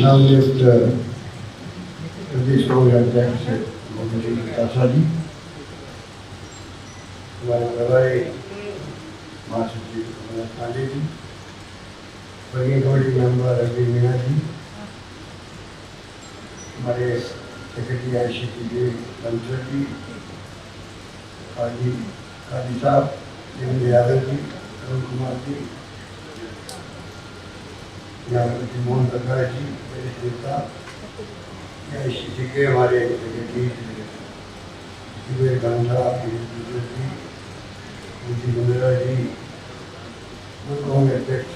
नवनियुक्त प्रदेश कांग्रेस अध्यक्ष मोहम्मद तासा जी, हमारे प्रभारी महासचिव Kamlesh Pande ji, working committee member Ravi Meena ji, हमारे सेक्रेटरी आईसीटी जी बंसल जी, काजी साहब, देवेंद्र यादव जी, अरुण कुमार जी, न्यायमूर्ति मोहन प्रकाश जी, मेरे नेता, आईसीटी के हमारे सेक्रेटरी जुबेर खान साहब, जी, मुझी गुंडरा जी, कांग्रेस अध्यक्ष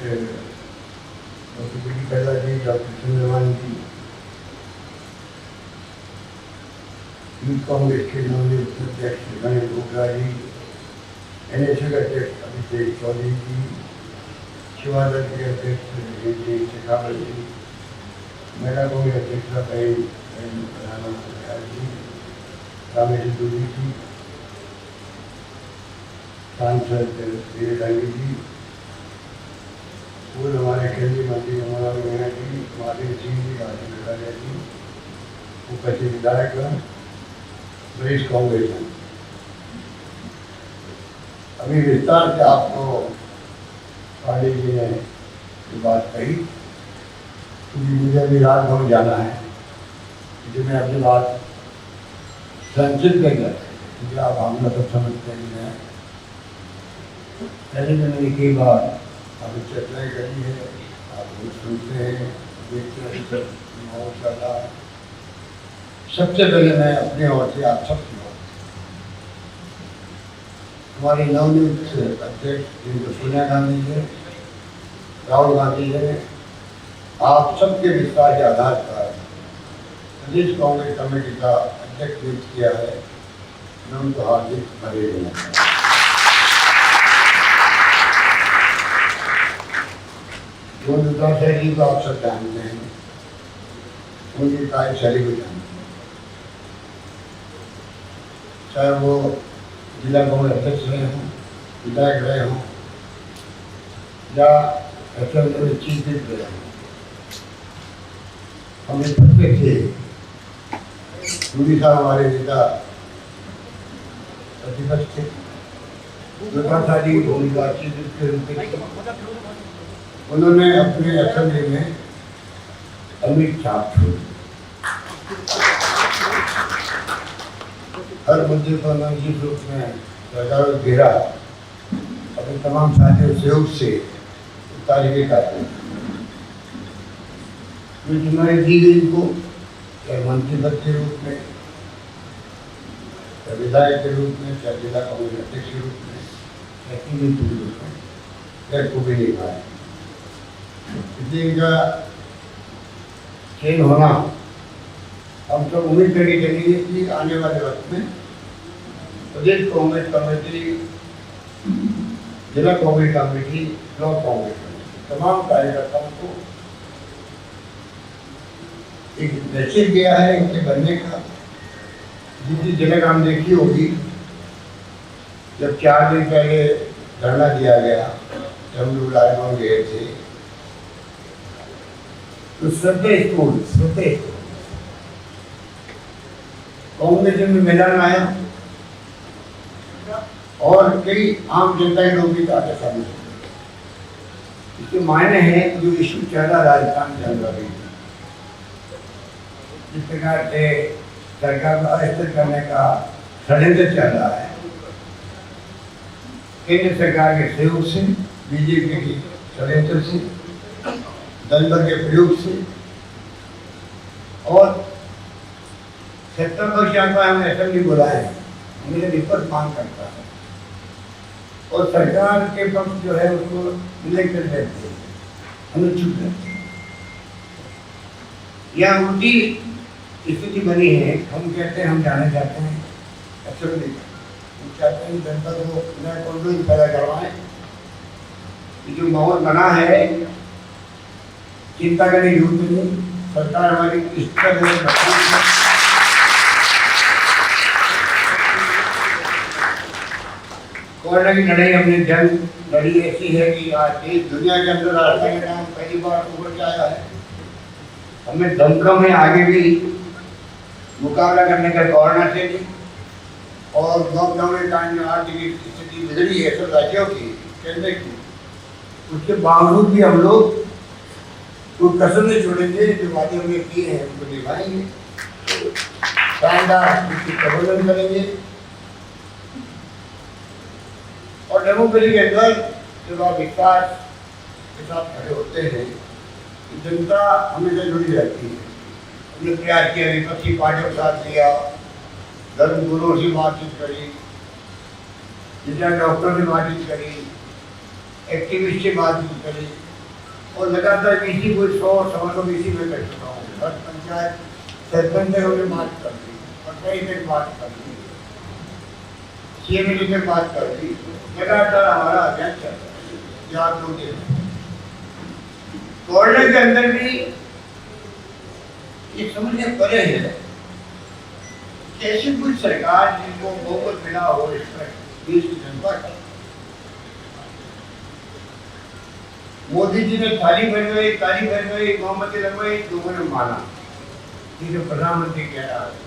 डॉक्टर बी कैला जी, डॉक्टर चंद्रमान जी, यूथ कांग्रेस के नवनियुक्त अध्यक्ष गणेश बोगरा जी, एनएसयू के अध्यक्ष अभिषेक चौधरी जी, शिवादल के अध्यक्ष शेखावत जी, महिला कांग्रेस अध्यक्ष प्रधानमंत्री रामेश दूरी जी, सांसद वीर डांगी जी, पूर्व हमारे केंद्रीय मंत्री मनोहर मीणा जी, महादेव सिंह जी, राजीव मेघालय जी, उपस्थित विधायक वरिष्ठ कांग्रेस। अभी विस्तार से आपको पांडे जी ने ये बात कही, क्योंकि मुझे अभी राजभवन जाना है, जो मैं अपनी बात संक्षिप्त में कर, क्योंकि आप हम लोग सब समझते हैं। पहले मैंने कई बार आपने चर्चाएँ करी है, आप लोग सुनते हैं, देखते हैं, सब माहौल चल रहा है। सबसे पहले मैं अपने ओर से आप सबकी ओर हमारे नवनियुक्त अध्यक्ष जिनको सोनिया गांधी है, राहुल गांधी है, आप सबके विस्तार के आधार पर प्रदेश कांग्रेस कमेटी का अध्यक्ष नियुक्त किया है। मैं उनको हार्दिक बधाई देना चाहता हूँ। जो नेता शैली को आप सब जानते हैं, उनकी कार्यशैली को जानते हैं, चाहे वो जिला कांग्रेस अध्यक्ष रहे हों, विधायक रहे हों, या असेंबली चीफ विप रहे हों। हमें सबसे थे दूरी साहब हमारे नेता प्रतिपक्ष थे, प्रकाशाली भूमिका चीफ विप के रूप में उन्होंने अपने असेंबली में अमित छाप छोड़ी। हर मुद्दे पर उन्होंने जिस रूप में सरकार को घेरा, अपने तमाम साथियों सहयोग से तारीफें करते हैं। जो जिम्मेदारी दी गई को, चाहे मंत्री पद के रूप में, चाहे विधायक के रूप में, चाहे जिला कांग्रेस अध्यक्ष के रूप में, चाहे टीम के रूप में, चाहे को भी नहीं पाया। इसलिए इनका चयन होना हम सब उम्मीद करके चलेंगे कि आने वाले वक्त में प्रदेश कांग्रेस कमेटी, जिला Congress committee, block Congress committee, तमाम कार्यकर्ताओं को एक मैसेज दिया है इनके बनने का। जितनी जगह हम देखी होगी, जब 4 दिन पहले धरना दिया गया, जब हम लोग राजभवन गए थे, तो श्रद्धेय स्कूल कांग्रेस में मैदान आया और कई आम जनता के लोग भी आते शामिल हुए। इसके मायने हैं जो इशू चल रहा राजस्थान के अंदर भी, जिस प्रकार से सरकार को अस्थिर करने का षड्यंत्र चल रहा है, केंद्र सरकार के सहयोग से, बीजेपी के षड्यंत्र से, दल बल के प्रयोग से, और 70 पक्ष हमें असेंबली बुलाए, हमें रिपोर्ट मांग करता है और सरकार के पक्ष जो है उसको निलय कर देते हैं, हमें चुप करते हैं। यह उल्टी स्थिति बनी है। हम कहते हैं हम जाना चाहते हैं असेंबली, हम चाहते हैं जनता को नया कानून पैदा करवाएं। जो माहौल बना है, चिंता करने की जरूरत नहीं। सरकार हमारी इस तरह कोरोना की लड़ाई हमने जंग लड़ी ऐसी है कि आज देश दुनिया के अंदर राष्ट्र के नाम पहली बार उभर के आया है। हमें दमखम है आगे भी मुकाबला करने का दौड़ना चाहिए। और लॉकडाउन के टाइम में आर्थिक स्थिति बिगड़ी है सब राज्यों की, केंद्र की, उसके बावजूद भी हम लोग कोई कसर नहीं छोड़ेंगे। जो वादे हमने किए हैं उनको निभाएंगे, शानदार उसकी प्रबंधन करेंगे। और डेमोक्रेसी के अंदर जब आप विकास के साथ खड़े होते हैं तो जनता हमेशा जुड़ी रहती है। हमने प्रयास किया, विपक्षी पार्टियों के साथ लिया, धर्म गुरुओं से बातचीत करी, जिला डॉक्टरों से बातचीत करी, एक्टिविस्ट से बातचीत करी, और लगातार किसी को 100-125 में कर चुका हूँ। हर पंचायत सरपंच से बात कर दी, पंचायत से बात कर दी, CMD से बात कर दी, लगातार हमारा अभियान चल रहा है। 2 दिन कोरोना के अंदर भी ये समझने पड़े है कैसे कुछ सरकार जिनको बहुमत मिला हो इस पर देश की जनता का, मोदी जी ने थाली बनवाई, ताली बनवाई, मोमबत्ती लगवाई, लोगों ने माना कि जो प्रधानमंत्री कह रहा है।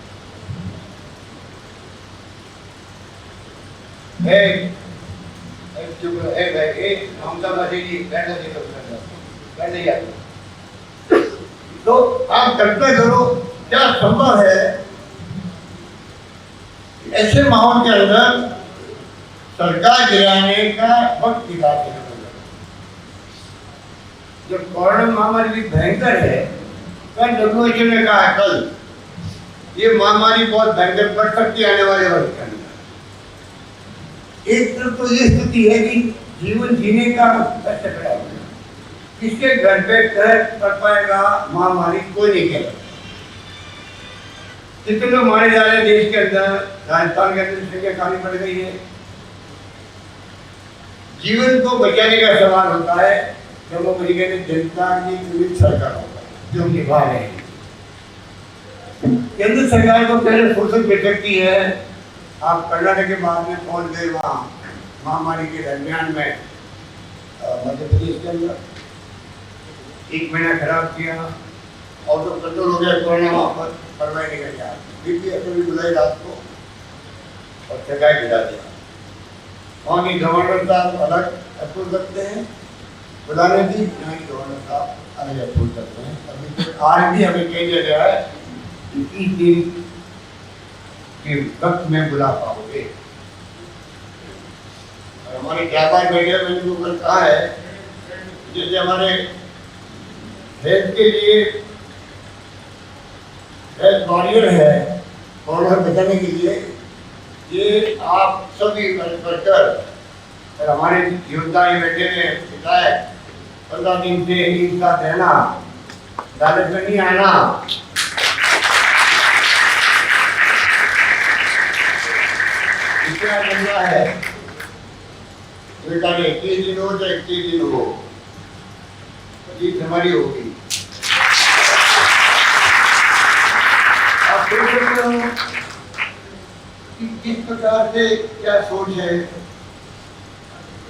ममता बनर्जी जी बैठने जाते, तो आप कल्पना करो क्या संभव है ऐसे माहौल के अंदर सरकार गिराने का वक्त दिखाते हैं। जब कोरोना महामारी भी भयंकर है, कल WHO ने कहा कल ये महामारी बहुत भयंकर पड़ सकती है आने वाले वर्ष के अंदर। एक तरफ तो ये स्थिति है कि जीवन जीने का कष्ट खड़ा है, किसके घर पे कर पाएगा महामारी कोई नहीं कह सकता। कितने लोग मारे जा रहे हैं देश के अंदर, राजस्थान के अंदर संख्या काफी बढ़ गई है। जीवन को बचाने का सवाल होता है, डेमोक्रेसी के जनता की विविध सरकार होता है जो निभा रहे हैं। केंद्र सरकार को पहले फुर्सत मिल सकती है। आप कर्नाटक के बाद में पहुंच गए वहाँ महामारी के दरमियान में मध्य प्रदेश के अंदर 1 महीना खराब किया और तो कंट्रोल हो गया कोरोना। वहाँ पर परवाह नहीं कर गया, बीपी असेंबली बुलाई रात को और ठगाई गिरा दिया। वहाँ की गवर्नर साहब अलग अप्रूव करते हैं, बुलाने दी, यहाँ की गवर्नर साहब अलग अप्रूव करते हैं। अभी तो आज भी हमें कह दिया गया है कि 30 दिन के वक्त में बुला पाओगे। और हमारे व्यापार मीडिया में जो कल कहा है, जैसे हमारे हेल्थ के लिए हेल्थ वॉरियर है कोरोना बचाने के लिए, ये आप सभी वर्कर और हमारे योद्धा ये बैठे हैं विधायक 15 दिन से एक साथ रहना, अदालत में नहीं आना, क्या करना है बेटा ने 21 दिन हो चाहे 21 दिन हो, जीत हमारी होगी। आप देख सकते हो कि किस प्रकार से क्या सोच है,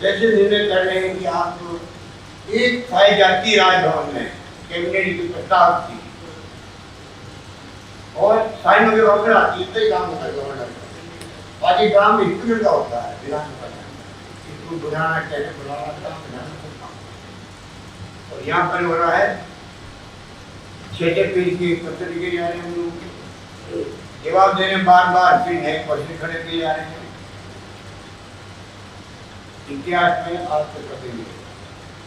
कैसे निर्णय कर रहे हैं कि आप एक स्थायी जाति राजभवन में कैबिनेट की प्रस्ताव थी और साइन वगैरह होकर आती है, तो काम होता है गवर्नर। बाकी काम स्कूल का होता है, विधानसभा स्कूल बुलाना, कैसे बुलाना, काम विधानसभा। और यहाँ पर हो रहा है 6 पेज के पत्र लिखे जा रहे हैं, हम लोग जवाब दे रहे हैं बार बार, फिर नए क्वेश्चन खड़े किए जा रहे हैं। इतिहास में आज तक कभी नहीं।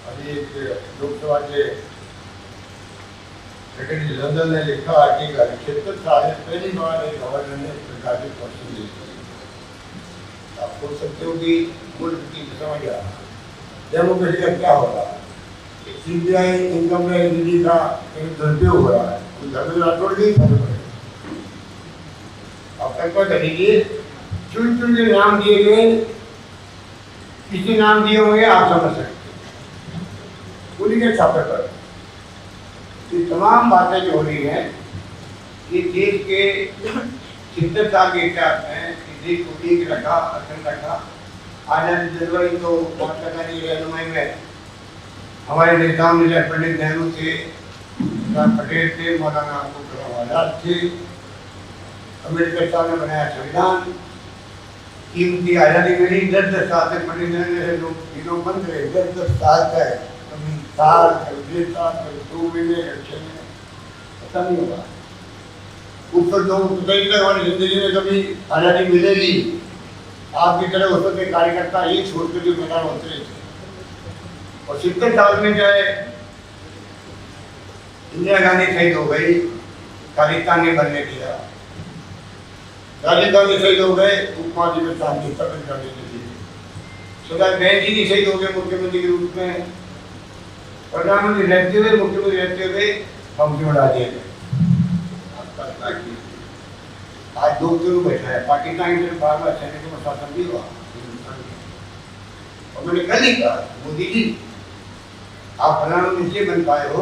अभी एक लोकसभा के सेक्रेटरी जनरल ने लिखा आर्टिकल 76 साल पहली बार एक गवर्नर ने इस प्रकार के क्वेश्चन लिखे। आप सोच सकते हो कि मुल्क की समझ आ रहा डेमोक्रेसी का क्या हो रहा है। CBI इनकम टैक्स ईडी का एक दुरुपयोग हो रहा है, राठौड़ की आप कल्पना करिए, चुन चुन के नाम दिए गए, किसी नाम दिए होंगे आप समझ सकते हैं, उन्हीं के छापे पर ये तमाम बातें जो हो रही हैं, ये देश के 70 साल के इतिहास में देश को एक रखा, अखंड रखा। आजादी दिलवाई तो महात्मा गांधी की रहनुमाई में हमारे नेताओं ने, पंडित नेहरू थे, सरदार पटेल थे, मौलाना अब्दुल कलाम आजाद थे, अम्बेडकर साहब ने बनाया संविधान, कीमती आज़ादी मिली। 10-10 साल तक पढ़ने लोग बंद रहे, 10-10 साल तक, कभी साल, कभी 1.5 साल, कभी 2 महीने, कभी 6 महीने, पता नहीं होगा। ऊपर तो पता ही नहीं हमारी जिंदगी में कभी आज़ादी मिलेगी। आपकी तरह उस वक्त कार्यकर्ता ये छोड़ कर जो मैदान होते थे। और 70 साल में जो है इंदिरा गांधी शहीद हो गई, खालिस्तान ने बनने दिया। राजीव गांधी शहीद हो गए, उपमाजी में शांति प्रकट करने के लिए। सरदार बहन जी शहीद हो गए मुख्यमंत्री के रूप में। प्रधानमंत्री रहते हुए, मुख्यमंत्री रहते हुए हम उड़ा दिए गए। आज 2 क्यों बैठा है? पाकिस्तान के बार-बार सैनिक को शासन भी हुआ। और मैंने कल ही कहा, मोदी जी आप प्रधानमंत्री से बन पाए हो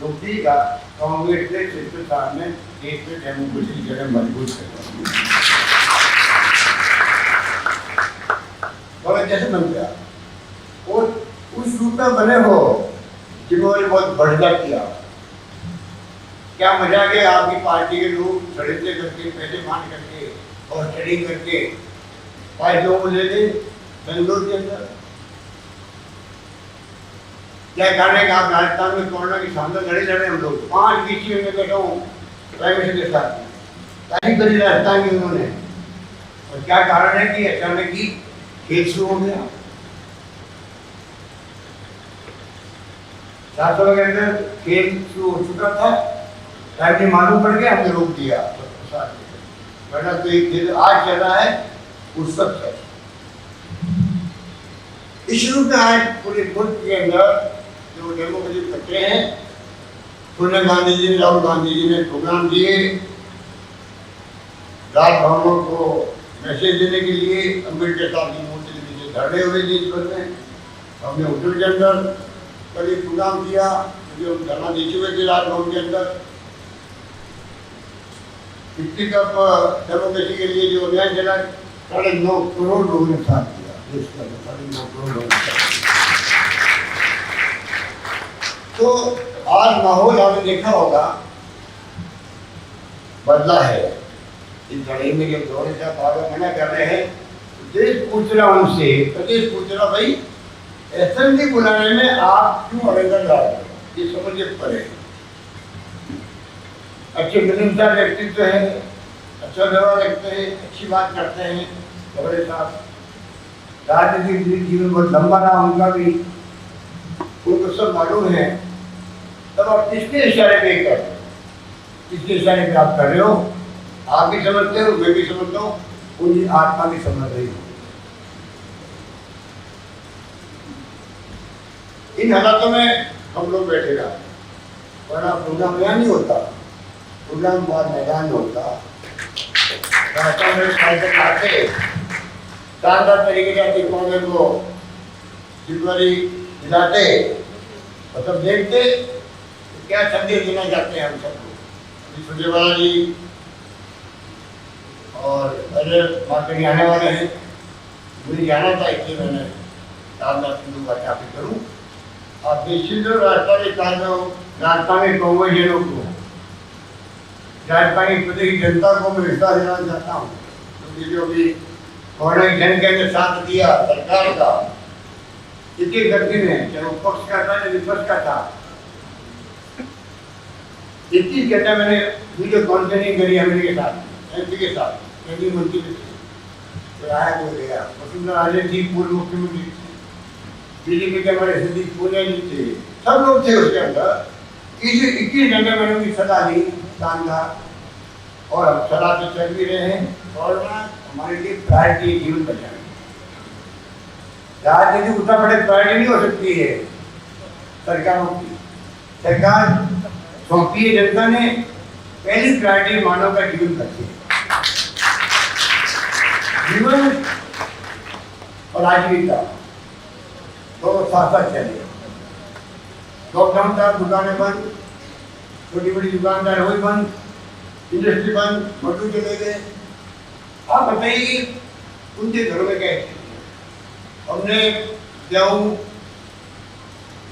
तो ठीक है, कांग्रेस के 70 साल में देश में डेमोक्रेसी की जगह मजबूत कर बड़ा कैसे बन गया। और उस रूप में बने हो जिन्होंने बहुत बढ़िया किया। क्या मजा के आपकी पार्टी के लोग षड्यंत्र करके, पैसे मांग करके और ट्रेडिंग करके 5 लोगों को ले गए बेंगलोर के अंदर। क्या कारण है कि आप राजस्थान में कोरोना की सामने लड़े हम लोग 5 बीसी में बैठा हूँ प्राइम मिनिस्टर के साथ, तारीफ करी राजस्थान की उन्होंने। और क्या कारण है कि अचानक ही खेल शुरू हो गया। 7 साल के अंदर खेल शुरू हो चुका था, टाइम मालूम पड़ गया, हमने रोक दिया। वरना तो एक खेल आज चल रहा है, उस वक्त है। इस रूप में आज पूरे मुल्क के अंदर जो डेमोक्रेसी करते हैं, सोनिया गांधी जी, राहुल गांधी जी ने प्रोग्राम दिए राजभवनों को मैसेज देने के लिए। अम्बेडकर साहब की मूर्ति के नीचे धरने हुए देश भर में। हमने उत्तर के अंदर कभी प्रोग्राम किया, जो धरना देते हुए थे राजभवन के अंदर। पिछली कप डेमोक्रेसी के लिए जो अभियान चला, 9.5 करोड़ लोगों ने साथ दिया। 9.5 करोड़ लोगों ने। तो आज माहौल आपने देखा होगा बदला है। इस लड़ाई में जब दौरे साहब आगे मना कर रहे हैं, देश पूछ रहा उनसे, प्रदेश पूछ रहा भाई असेंबली बुलाने में आप क्यों आवेदन ला रहे हो? ये समझे पड़े। अच्छे मिलनसार व्यक्तित्व है, अच्छा व्यवहार रखते हैं, अच्छी बात करते हैं बड़े साहब। राजनीतिक जीवन बहुत लंबा रहा उनका भी, उनको सब मालूम है। तब आप किसके इशारे पे कर रहे हो, किसके इशारे पे आप कर रहे हो? आप भी समझते हो, मैं भी समझता हूँ, उनकी आत्मा भी समझ रही हो। इन हालातों में हम लोग बैठे रहा, वरना प्रोग्राम यहाँ नहीं होता, प्रोग्राम बाद मैदान में होता। रास्ता में साइकिल आते, शानदार तरीके से अपनी कौमे को जिम्मेदारी दिलाते और तब देखते क्या संदेश देना चाहते हैं हम सबको। सुरजेवाला जी और अजय मार्केट आने वाले हैं, मुझे जाना था, इसलिए मैंने सिंधु का क्या करूँ। आप निश्चित राजस्थानी राजस्थानी कांग्रेसियों को, राजस्थानी प्रदेश की जनता को मैं विश्वास दिलाना चाहता हूँ, क्योंकि जो भी कोरोना की जंग के अंदर साथ दिया सरकार का, इतनी गति में चाहे वो पक्ष का था या विपक्ष का था, इतनी घटना मैंने वीडियो कॉन्फ्रेंसिंग करी एमएलए के साथ, एमपी के साथ, केंद्रीय मंत्री तो आया कोई गया, वसुंधरा राजे थी, पूर्व मुख्यमंत्री थी, बीजेपी के हमारे सिद्धि पूजा जी थे, सब लोग थे उसके अंदर। 21 घंटे मैंने उनकी सलाह ली, शानदार, और हम सलाह से चल भी रहे हैं। और हमारे लिए प्रायोरिटी जीवन बचाने, राजनीति उतना बड़े प्रायोरिटी नहीं हो सकती है सरकारों की। सरकार सौंपी है जनता ने, पहली प्रायोरिटी मानव का जीवन बचे, जीवन और आजीविका दोनों साथ साथ चले। लॉकडाउन था, दुकानें बंद, छोटी बड़ी दुकानदार हुई बंद, इंडस्ट्री बंद, मजदूर चले गए। आप बताइए उनके घरों में क्या स्थिति है? हमने गेहूँ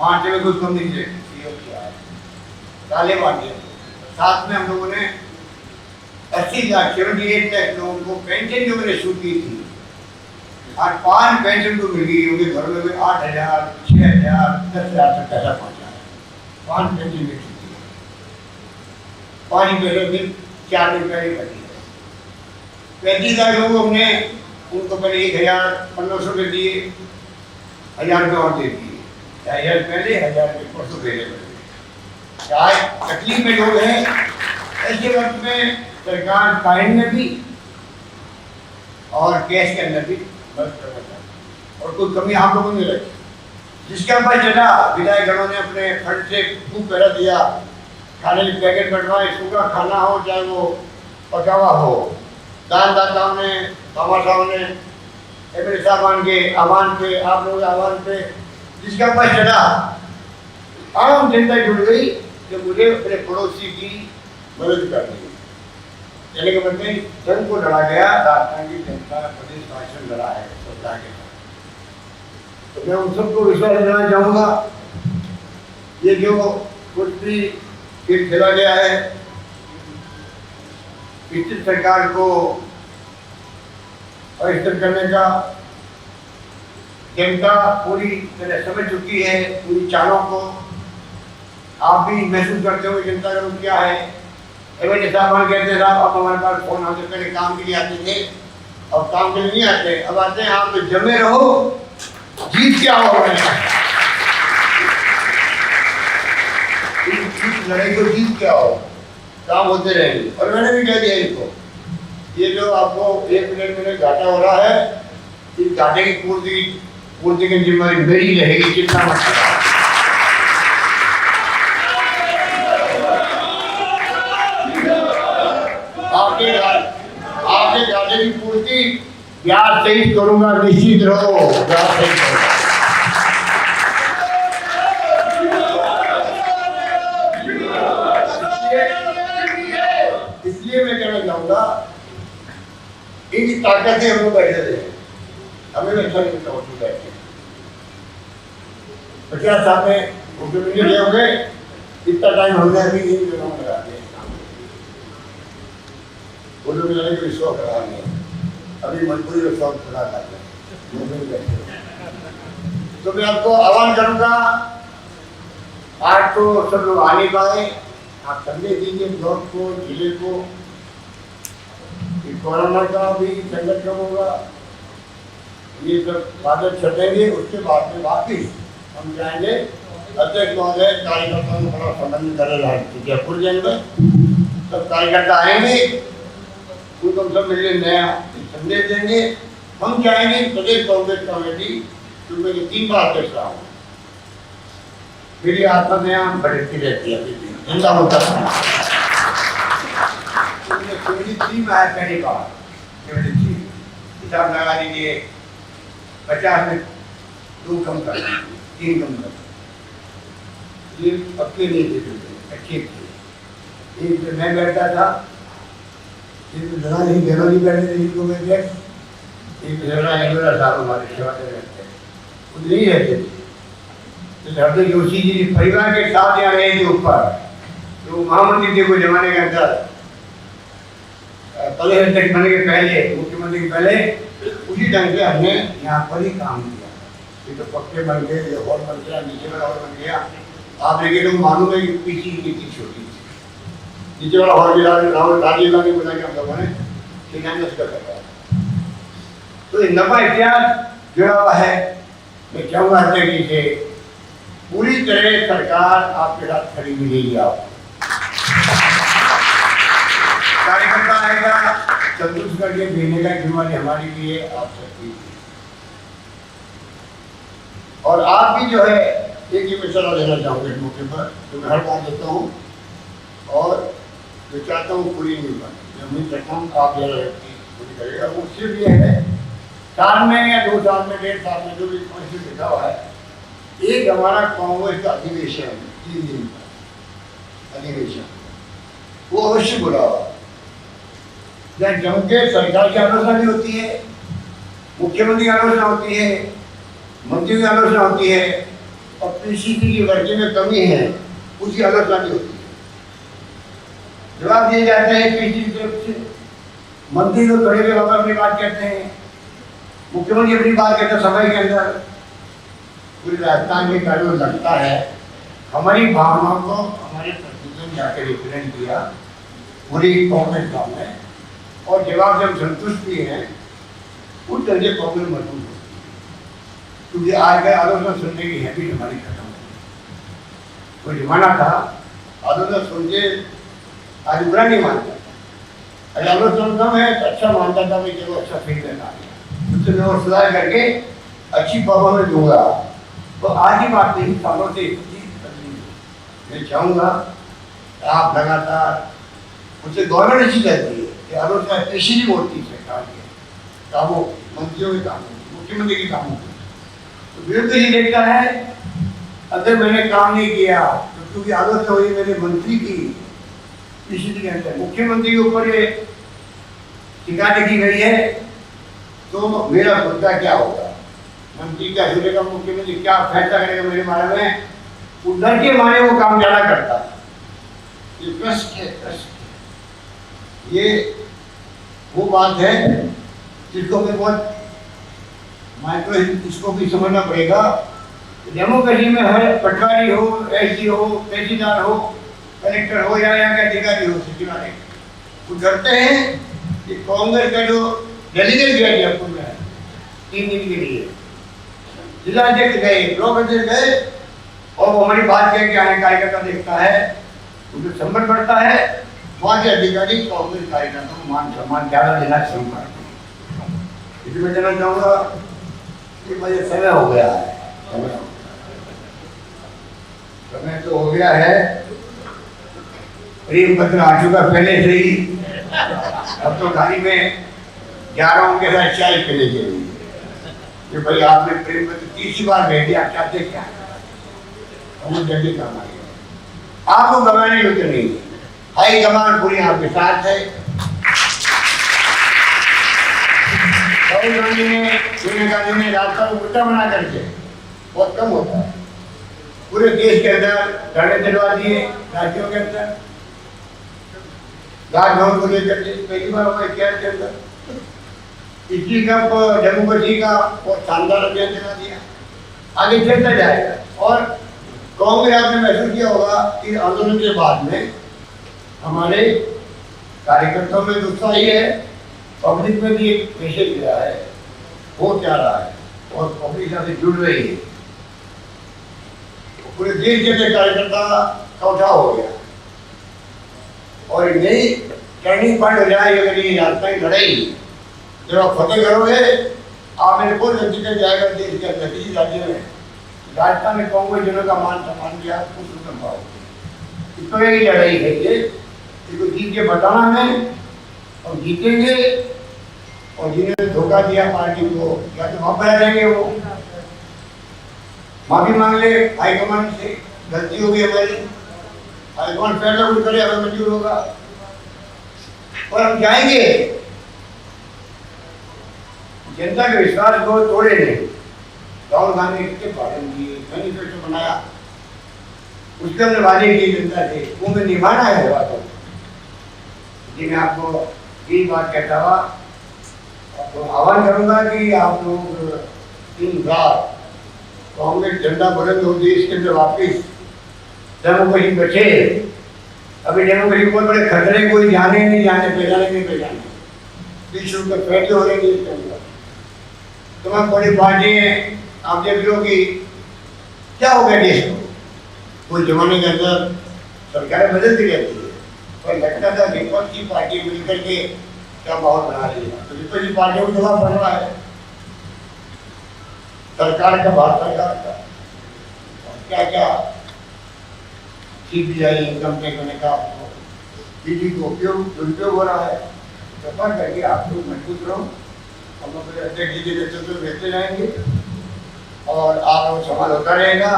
आटे में कुछ कम नहीं देखी, ताले बांधे। साथ में हम लोगों ने 78 लाख लोगों को पेंशन जो मैंने शुरू की थी, आज 5 पेंशन तो मिल गई होगी। घरों में 8,000, 6,000, 10,000 तक पैसा पहुँचा है। 5 पेंशन मिल चुकी है। 5 पैसे फिर 4 रुपये ही बची है। 35 लाख लोग हमने उनको पहले 1,500 रुपये दिए, 1,000 रुपये और दे दिए। 1,000 पहले, 1,000 रुपये परसों भेजे पड़े। चाहे तकलीफ में लोग हैं, ऐसे वक्त में सरकार काइन में भी और कैश के अंदर भी मदद करना चाहिए। और कोई कमी आप लोगों ने रखी, जिसके ऊपर चला विधायकगणों ने अपने फंड से खूब पैसा दिया, खाने के पैकेट बढ़वाए, सूखा खाना हो चाहे वो पका हुआ हो। दानदाताओं ने, बाबा साहब ने, एमएलए साहबान के आह्वान पे, आप लोगों के आह्वान पे जिसका ऊपर चला, आम जनता जुड़ गई कि मुझे अपने पड़ोसी की मदद करनी है। यानी कि मतलब जंग को लड़ा गया, राजस्थान की जनता प्रदेश शासन लड़ा है सरकार के साथ। तो मैं उन सबको विश्वास देना चाहूँगा, ये जो कुछ भी खेल खेला गया है, पिछली सरकार को अस्थिर करने का जनता पूरी तरह समझ चुकी है। पूरी चालों को आप भी महसूस करते हो जनता का रूप क्या है। एमएलए साहब कहते हैं साहब अब हमारे पास फोन आते, पहले काम के लिए आते थे, अब काम के लिए नहीं आते, अब आते हैं आप तो जमे रहो, जीत क्या हो। लड़ाई को जीत क्या हो, काम होते रहेंगे। और मैंने भी कह दिया इनको, ये जो आपको 1 मिनट में घाटा हो रहा है, इस घाटे की पूर्ति की जिम्मेदारी मेरी रहेगी, चिंता मत करो। आपके घाटे की पूर्ति ब्याज सहित करूंगा, निश्चित रहो, ब्याज सहित करूंगा। इसलिए मैं कहना चाहूंगा, इनकी ताकत से हम लोग बैठे थे, हमें भी अच्छा नहीं लगता उसमें बैठे। 50 साल में मुख्यमंत्री रहे होंगे, इतना टाइम हमने अभी इन जगहों में लगा दिया। वो लोग लड़ाई को शौक रहा नहीं, अभी मजबूरी का शौक पूरा करते हैं। तो मैं आपको आह्वान करूंगा, आज तो सब लोग आ नहीं पाए, आप संदेश दीजिए ब्लॉक को, जिले को, कोरोना का भी संकट कम होगा। ये सब बातें छटेंगे, उसके बाद में वापिस हम जाएंगे। अध्यक्ष महोदय कार्यकर्ताओं को बड़ा संबंध करेगा, जयपुर जाएंगे, सब कार्यकर्ता आएंगे, उनको हम सब मिलकर नया संदेश देंगे। हम चाहेंगे प्रदेश कांग्रेस कमेटी, जो मेरी 3 बार अध्यक्ष रहा हूँ, मेरी आत्मा में यहाँ बढ़ती रहती है, जिंदा होता है। में आया पहली बार, हिसाब लगा लीजिए, 50 में 2 कम कर, 3 कम कर, ये पक्के नहीं थे, अच्छे थे। एक तो मैं बैठता था, एक तो जगह नहीं, दोनों नहीं बैठते थे, इनको मैं बैठ, एक जगह एमएलए साहब हमारे सेवा कर रहते हैं, वो नहीं रहते थे। तो हरदीप जोशी जी परिवार के साथ यहाँ रहे थे ऊपर, तो महामंत्री थे कोई जमाने के अंदर, प्रदेश अध्यक्ष बनने के पहले, मुख्यमंत्री के पहले, उसी ढंग से हमने यहाँ पर ही काम किया। ये तो पक्के बन गए, ये हॉल बन गया, नीचे वाला हॉल बन गया। आप लेकिन लोग मालूम है कि पीछे की नीति छोटी थी, नीचे वाला हॉल भी राजीव गांधी बोला कि हम लोगों ने शिलान्यास कर रखा है। तो ये लंबा इतिहास जुड़ा हुआ है। मैं चाहूँगा अध्यक्ष जी से पूरी तरह सरकार आपके साथ खड़ी मिलेगी। आप कार्यकर्ता आएगा, संतुष्ट करके देने का जिम्मेदारी हमारी भी है, आप सबकी। और आप भी जो है, एक ही मैं सलाह देना चाहूँगा इस मौके पर, जो मैं हर बात देता हूँ और जो चाहता हूँ पूरी नहीं पाती, मैं उम्मीद करता हूँ आप जरा पूरी करेगा। वो सिर्फ ये है, साल में या 2 साल में, 1.5 साल में जो भी कॉन्स्टिट्यूशन लिखा हुआ है, एक हमारा कांग्रेस का अधिवेशन 3 दिन का अधिवेशन, वो अवश्य बुलावा, जम के सरकार की आलोचना भी होती है, मुख्यमंत्री की आलोचना होती है, मंत्री की आलोचना होती है, और पीसीसी की वर्दी में कमी है, उसकी आलोचना भी होती है। जवाब दिए जाते हैं पीसी की तरफ से, मंत्री लोग खड़े हुए वक्त अपनी बात कहते हैं, मुख्यमंत्री अपनी बात कहते हैं सभा के अंदर। पूरी राजस्थान के कार्यों लगता है हमारी भावनाओं को हमारे प्रतिनिधियों ने जाकर रिप्रेजेंट किया पूरी कांग्रेस गाँव में, और जवाब जब संतुष्ट भी हैं उस तरह से कांग्रेस मजबूत होती है, क्योंकि आज का आलोचना सुनने की हैबिट हमारी खत्म हो गई। कोई जमाना था आलोचना सुन के आज बुरा नहीं मानता, अगर आलोचना कम है तो अच्छा मानता था, भाई चलो अच्छा फीडबैक आ गया, उससे मैं और सुधार करके अच्छी परफॉर्मेंस दूंगा। तो आज की बात नहीं, सालों से मैं चाहूँगा आप लगातार उससे गवर्नमेंट अच्छी करती है कि आलोचना कृषि भी होती है सरकार के कामों, मंत्रियों के कामों, मुख्यमंत्री के कामों की। तो विरोध ये देखता है अगर मैंने काम नहीं किया तो क्योंकि आलोचना हुई मेरे मंत्री की, कृषि के अंदर मुख्यमंत्री के ऊपर ये शिकायत की गई है, तो मेरा मुद्दा क्या होगा, मंत्री क्या सुनेगा, मुख्यमंत्री क्या फैसला करेगा मेरे बारे में, वो डर के मारे वो काम ज्यादा करता है। ये प्रश्न है, ये वो बात है जिसको मैं बहुत माइक्रो इसको भी समझना पड़ेगा। डेमोक्रेसी में हर पटवारी हो, एसडी हो, तहसीलदार हो, कलेक्टर हो या यहाँ के अधिकारी हो, सचिवालय, वो डरते हैं कि कांग्रेस का जो डेलीगेट गया जयपुर में 3 दिन के लिए, जिला अध्यक्ष गए, ब्लॉक अध्यक्ष गए, और वो हमारी बात कह के आने कार्यकर्ता देखता है, उनको संबंध बढ़ता है, वहाँ के अधिकारी कांग्रेस कार्यकर्ता को मान सम्मान ज्यादा देना शुरू करते हैं। इसलिए मैं कहना चाहूँगा कि मुझे समय हो गया है, समय तो हो गया है, प्रेम पत्र आ चुका पहले से ही, अब तो खाली में जा रहा हूँ के साथ चाय पीने के लिए कि भाई आपने प्रेम पत्र 30 बार भेज दिया, आप चाहते क्या, हमें जल्दी काम आ गया, आपको गवाने होते नहीं, हाई कमान पूरी आपके साथ है। राहुल गांधी ने, सोनिया गांधी ने रास्ता को उल्टा बना करके बहुत कम होता है, पूरे देश के अंदर धरने दिलवा दिए, राज्यों के अंदर राजभवन को लेकर के पहली बार हुआ क्या के अंदर, इसी का जम्मू कश्मीर का बहुत शानदार अभियान चला दिया, आगे चलता जाएगा। और कांग्रेस आपने महसूस किया होगा कि आंदोलन के बाद में हमारे कार्यकर्ताओं में उत्साह ही है, पब्लिक में भी एक मैसेज गया है, हो क्या रहा है, और पब्लिक से जुड़ रही है, पूरे देश के कार्यकर्ता का उठाव हो गया, और नई टर्निंग पॉइंट हो जाएगी अगर ये यात्रा की लड़ाई जब आप फतेह करोगे, आप मेरे को नतीजा जाएगा देश के अंदर किसी राज्य में, राजस्थान में कांग्रेस जनों का मान सम्मान दिया, कुछ संभाव इस पर ही लड़ाई है ये, इसको जीत के बताना है, और जीतेंगे, और जिन्होंने धोखा दिया पार्टी को या तो वहाँ पर रहेंगे, वो माफी मांग ले हाईकमान से, गलती होगी हमारी, हाईकमान फैसला कुछ करे, हमें मंजूर होगा, और हम जाएंगे, जनता के विश्वास को तोड़े नहीं। राहुल गांधी कितने भाषण दिए, मैनिफेस्टो बनाया, उसके हमने वादे किए जनता से, वो में निभाना है हुआ तो जी। मैं आपको यही बात कहता हुआ तो आह्वान करूंगा कि आप लोग 3 रात कांग्रेस झंडा बुलंद हो देश के अंदर वापिस, डेमोक्रेसी बचे। अभी डेमोक्रेसी बहुत बड़े खतरे, कोई जाने नहीं जाने, पहचाने नहीं पहचाने, विश्व के फैसले हो रहे हैं इसके अंदर, तमाम बड़ी पार्टी हैं, आप देख लो कि क्या हो गया देश को, कोई जमाने के अंदर सरकारें बदलती रहती है, पर लगता था विपक्षी पार्टी मिलकर के क्या माहौल बना रही है, तो विपक्षी पार्टियों को दबाव पड़ रहा है सरकार का, भारत सरकार का, क्या क्या सीबीआई इनकम टैक्स होने का ईडी को उपयोग दुरुपयोग हो रहा है, कृपा करके आप लोग मजबूत रहो, हम लोग अध्यक्ष जी के नेतृत्व में भेजते जाएंगे और आप लोग संभाल होता रहेगा।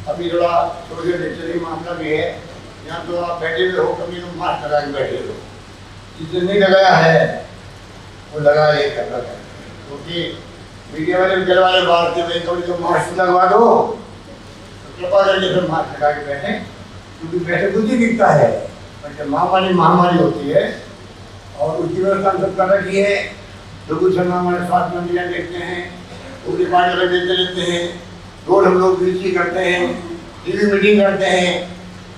अभी थोड़ा सोशल डिस्टेंसिंग मामला भी है, यहाँ तो आप बैठे हुए हो, कभी लोग मास्क लगा के बैठे हो, जिसने नहीं लगाया है वो लगा ये करना है, क्योंकि मीडिया वाले जल वाले बात के कभी तो मास्क लगवा दो, तो कृपा करके फिर मास्क लगा के बैठे, क्योंकि बैठे कुछ ही दिखता है, बल्कि महामारी होती है और उसकी व्यवस्था हम सब कर रखी है। बेगूसराय में हमारे स्वास्थ्य मंत्री देखते हैं, पूरी पार्टी देते रहते हैं, रोज हम लोग वीसी करते हैं, टीवी मीटिंग करते हैं।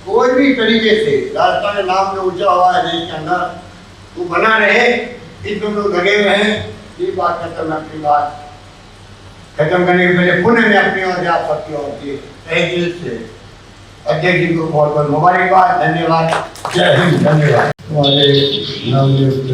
कोई भी तरीके से राजस्थान का नाम जो ऊंचा हुआ है देश के अंदर वो बना रहे, इस पर लोग लगे हुए हैं। ये बात खत्म, अपनी बात खत्म करने के पहले पुनः मैं अपनी ओर से आप सबकी ओर से तहे दिल से अध्यक्ष जी को बहुत बहुत मुबारकबाद, धन्यवाद, जय हिंद, धन्यवाद। हमारे नवनियुक्त